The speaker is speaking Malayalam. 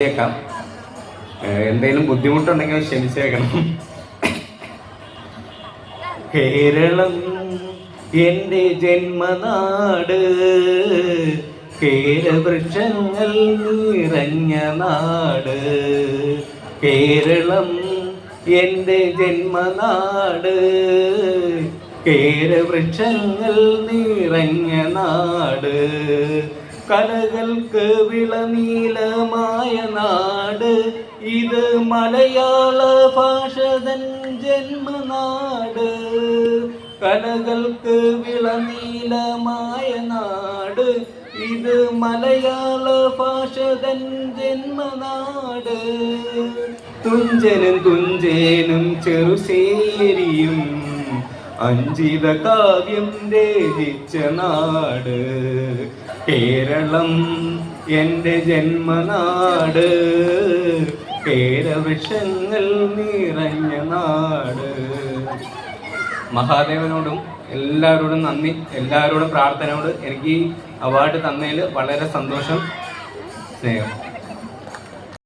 കേൾക്കാം. എന്തെങ്കിലും ബുദ്ധിമുട്ടുണ്ടെങ്കിൽ ക്ഷമിച്ചേക്കണം. കേരളം എൻ്റെ ജന്മനാട്, കേരവൃക്ഷങ്ങൾ നിറഞ്ഞ നാട്. കേരളം എൻ്റെ ജന്മനാട്, കേരവൃക്ഷങ്ങൾ നിറഞ്ഞ നാട്. കലകൾക്ക് വിളനീലമായ നാട്, ഇത് മലയാള ഭാഷതൻ ജന്മനാട്. കലകൾക്ക് വിളനീലമായ നാട്, ഇത് മലയാള ഭാഷതൻ ജന്മനാട്. തുഞ്ചനും തുഞ്ചേനും ചെറുശേരിയും അഞ്ചിത കാവ്യം രചിച്ച നാട്. കേരളം എൻ്റെ ജന്മനാട്, കേരവൃക്ഷങ്ങൾ നിറഞ്ഞ നാട്. മഹാദേവനോടും എല്ലാവരോടും നന്ദി, എല്ലാവരോടും പ്രാർത്ഥനയോട്. എനിക്ക് അവാർഡ് തന്നതിൽ വളരെ സന്തോഷം, സ്നേഹം.